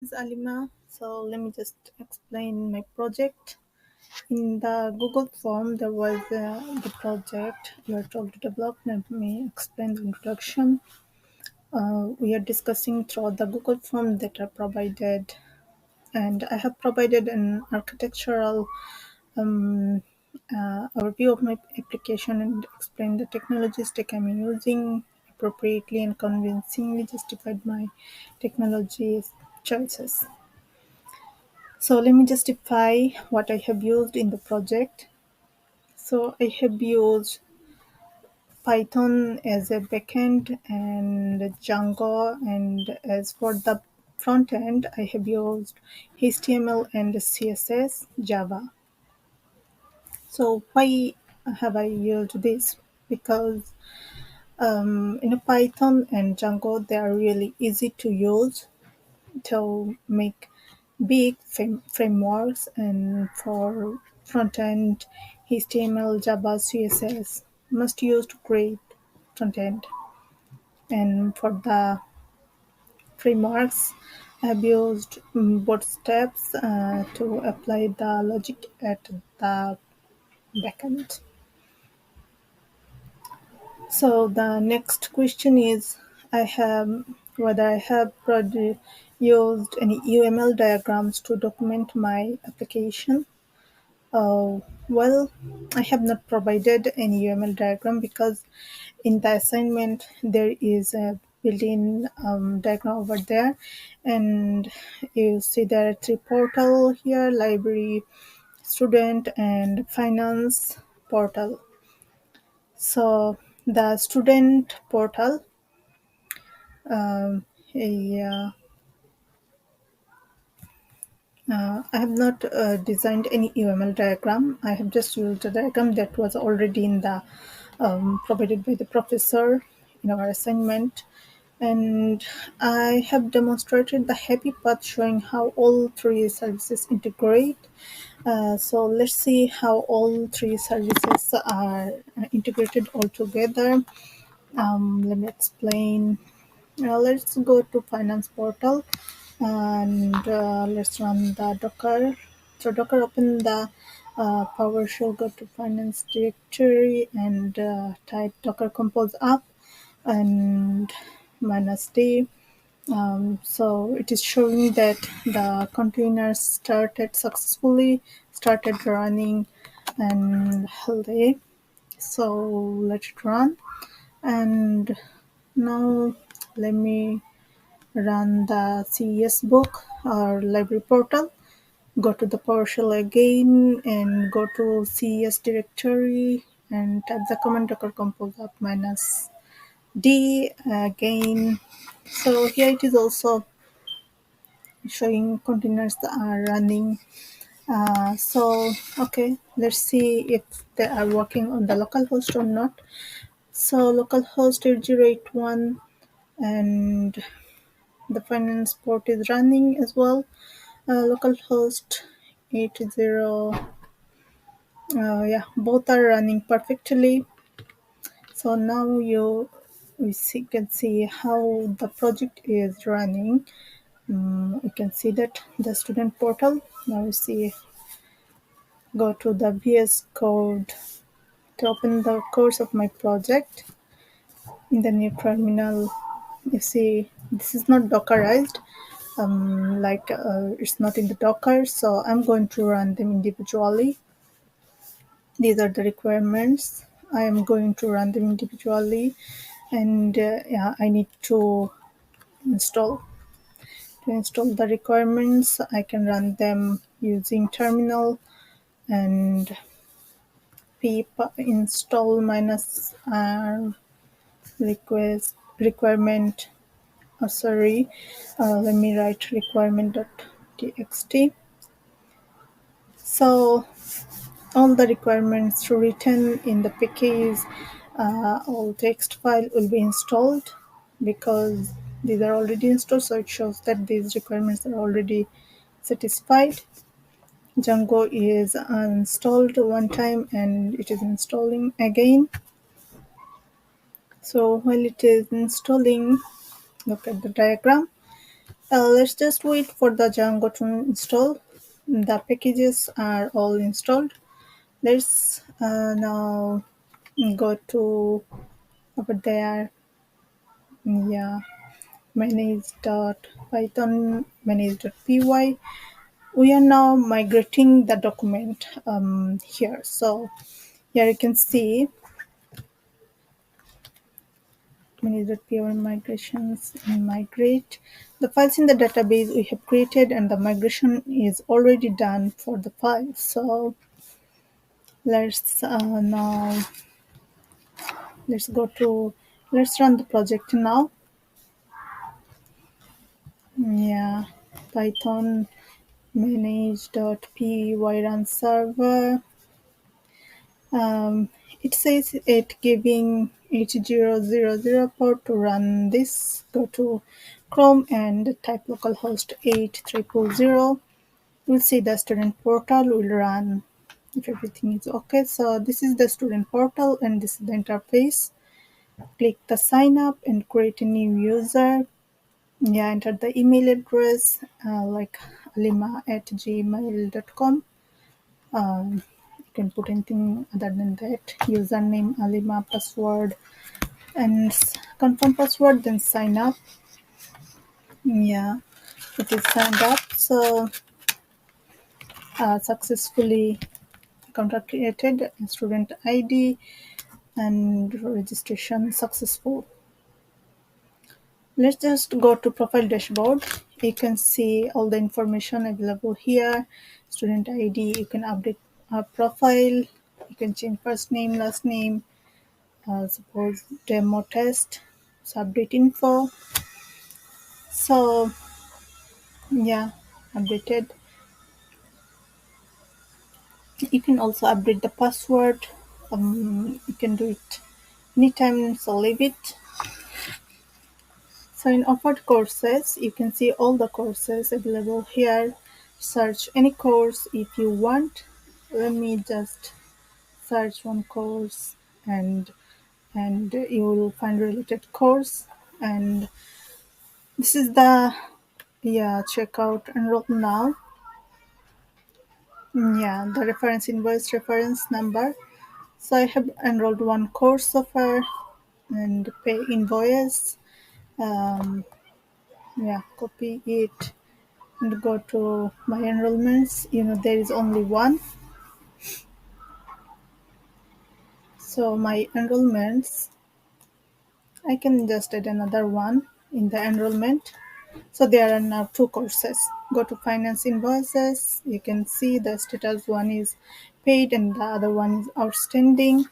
is Alima. So let me just explain my project. In the Google form, there was the project you are told to develop. Let me explain the introduction. We are discussing through the Google form that are provided, and I have provided an architectural um, overview of my application and explained the technology stack I'm using appropriately and convincingly justified my technology choices. So let me justify what I have used in the project. So I have used Python as a backend and Django, and as for the front end, I have used HTML and CSS, Java. So why have I used this? Because in a Python and Django, they are really easy to use to make big frameworks, and for front end HTML, Java, CSS must use to create front end. And for the frameworks, I've used bootstraps to apply the logic at the backend. So the next question is, I have whether I have used any UML diagrams to document my application. Well, I have not provided any UML diagram because in the assignment there is a built-in diagram over there, and you see there are three portal here: library, student, and finance portal. So the student portal, yeah, I have not designed any UML diagram. I have just used a diagram that was already in the provided by the professor in our assignment. And I have demonstrated the happy path showing how all three services integrate. So let's see how all three services are integrated all together. Let me explain. Let's go to finance portal, and let's run the Docker. So Docker, open the PowerShell, go to finance directory, and type Docker compose up and -d. So it is showing that the containers started running and healthy. So let it run, and now let me run the CES book or library portal. Go to the PowerShell again and go to CES directory and type the command docker compose up -d again. So here it is also showing containers that are running. So okay, let's see if they are working on the localhost or not. So localhost 8081, and the finance port is running as well. Localhost 80, yeah, both are running perfectly. So now can see how the project is running. We can see that the student portal. Now we see, go to the VS Code to open the course of my project. In the new terminal, you see this is not Dockerized, it's not in the Docker, so I'm going to run them individually. These are the requirements. I am going to run them individually, and yeah, I need to install. To install the requirements, I can run them using terminal and pip install minus r requirement. Sorry, let me write requirement.txt. So all the requirements written in the package, all text file will be installed because these are already installed, so it shows that these requirements are already satisfied. Django is installed one time and it is installing again. So while it is installing, look at the diagram. Let's just wait for the Django to install. The packages are all installed. Let's now go to over there. Yeah, manage.python manage.py. We are now migrating the document here. So here you can see manage.py migrations and migrate. The files in the database we have created and the migration is already done for the file. So let's now let's run the project now. Yeah, Python manage.py run server. Um, it says it giving 8000 port to run this. Go to Chrome and type localhost 8300. We'll see the student portal will run if everything is okay. So this is the student portal and this is the interface. Click the sign up and create a new user. Yeah, enter the email address like alima@gmail.com. You can put anything other than that. Username, Alima, password, and confirm password, then sign up. Yeah, it is signed up. So successfully contract created, student ID, and registration successful. Let's just go to profile dashboard. You can see all the information available here. Student ID, you can update a profile. You can change first name, last name, suppose demo test, so update info. So yeah, updated. You can also update the password. You can do it anytime, so leave it. So in offered courses, you can see all the courses available here. Search any course if you want. Let me just search one course and you will find related course. And this is the checkout enroll now. Yeah, the reference invoice reference number. So I have enrolled one course so far and pay invoice. Um, yeah, copy it and go to my enrollments. There is only one. So my enrollments, I can just add another one in the enrollment. So there are now two courses. Go to finance invoices. You can see the status one is paid and the other one is outstanding.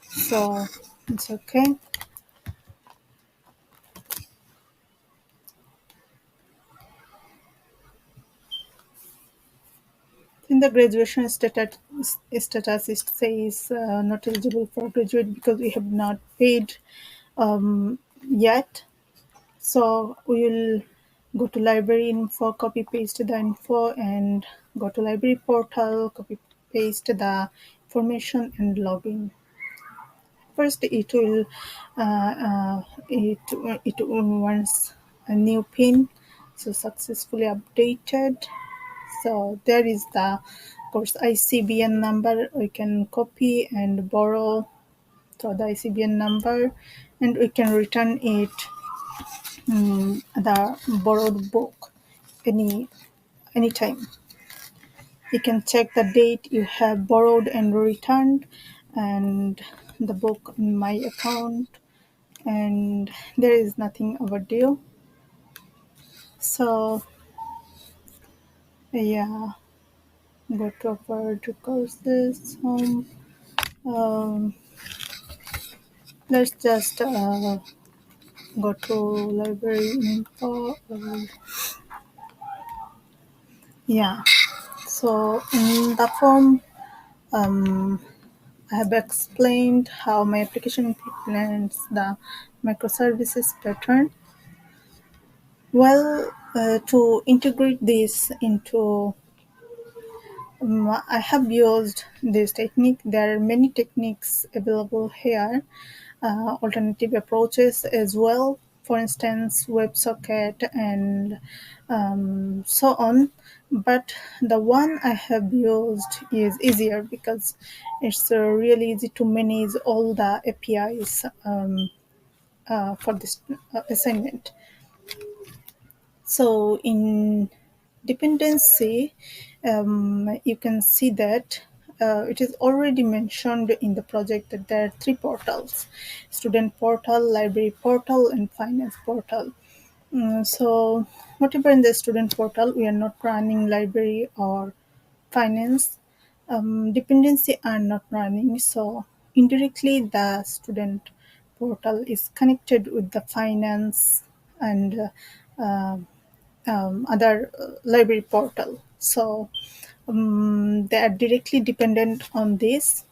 So it's okay. In the graduation status it says not eligible for graduate because we have not paid yet. So we will go to library info, copy paste the info, and go to library portal, copy paste the information and login. First, it wants a new pin, so successfully updated. So there is the course ICBN number. We can copy and borrow so the ICBN number, and we can return it the borrowed book anytime. You can check the date you have borrowed and returned, and the book in my account, and there is nothing overdue. So yeah, go to offered courses home. Um, let's just go to library info. Yeah. So in the form, um, I have explained how my application implements the microservices pattern. Well, to integrate this into, I have used this technique. There are many techniques available here, alternative approaches as well for instance WebSocket and so on. But the one I have used is easier because it's really easy to manage all the APIs for this assignment. So in dependency, you can see that it is already mentioned in the project that there are three portals: student portal, library portal, and finance portal. So whatever in the student portal, we are not running library or finance. Dependency are not running, so indirectly the student portal is connected with the finance and other library portal. So they are directly dependent on this.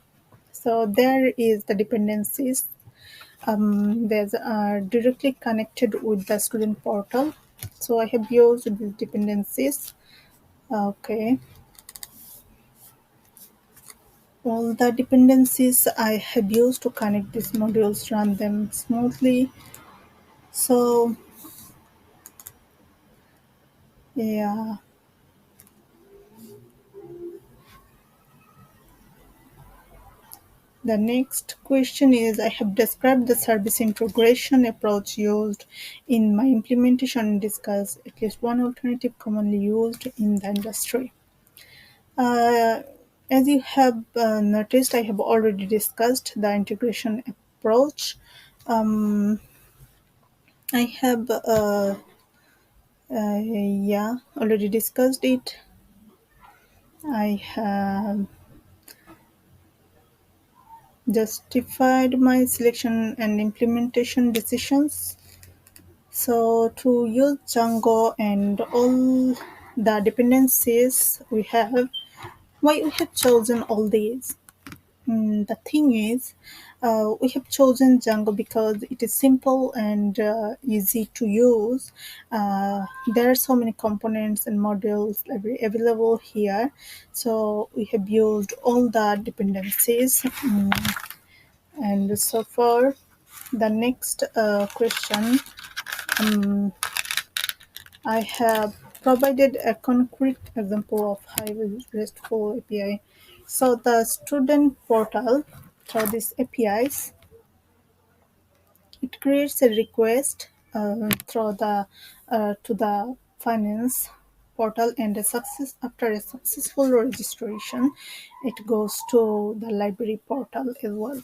So there is the dependencies. There's are directly connected with the student portal. So I have used these dependencies. Okay, all the dependencies I have used to connect these modules, run them smoothly. So yeah. The next question is, I have described the service integration approach used in my implementation and discussed at least one alternative commonly used in the industry. Uh, as you have noticed, I have already discussed the integration approach. Um, I have yeah, already discussed it. I have justified my selection and implementation decisions. So to use Django and all the dependencies we have, why we have chosen all these? The thing is, we have chosen Django because it is simple and easy to use. There are so many components and modules available here. So we have used all the dependencies. And so far, the next question, I have provided a concrete example of Hive RESTful API. So the student portal, through these APIs, it creates a request through the to the finance portal, and after a successful registration, it goes to the library portal as well.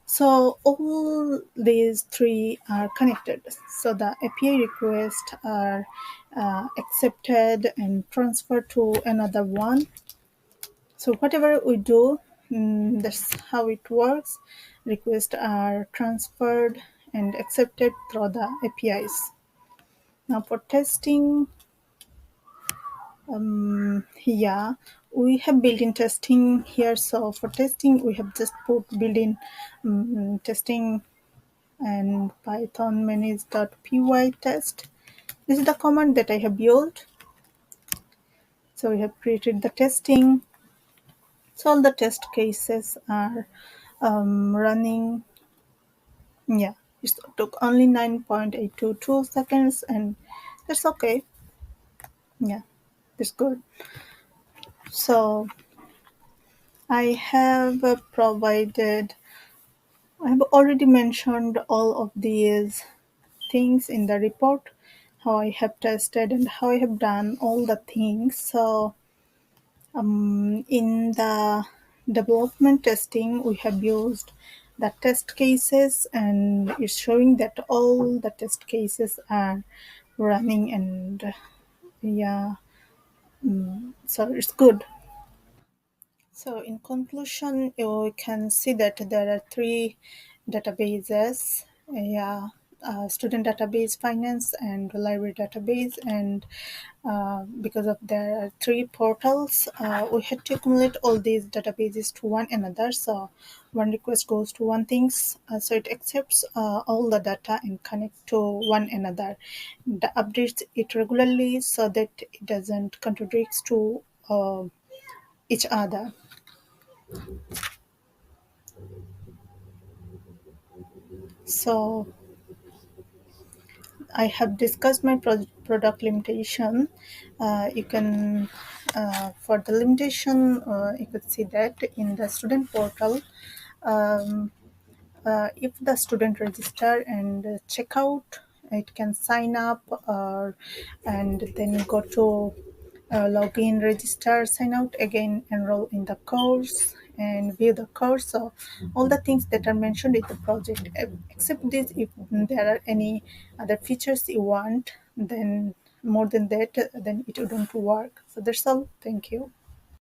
So all these three are connected. So the API requests are accepted and transferred to another one. So whatever we do, that's how it works. Requests are transferred and accepted through the APIs. Now for testing, yeah, we have built-in testing here. So for testing, we have just put built-in testing and python manage.py test. This is the command that I have used. So we have created the testing. So all the test cases are running. Yeah, it took only 9.822 seconds, and that's okay. Yeah, that's good. So I have I have already mentioned all of these things in the report, how I have tested and how I have done all the things. So in the development testing, we have used the test cases, and it's showing that all the test cases are running, and yeah, so it's good. So in conclusion, you can see that there are three databases. Yeah, student database, finance, and library database. And because of there are three portals, we had to accumulate all these databases to one another. So one request goes to one things, so it accepts all the data and connect to one another. The updates it regularly so that it doesn't contradict to each other. So I have discussed my product limitation. You can, for the limitation, you could see that in the student portal. Um, if the student register and check out, it can sign up, and then go to login, register, sign out again, enroll in the course, and view the course. So all the things that are mentioned in the project, except this, if there are any other features you want, then more than that, then it wouldn't work. So that's all. Thank you.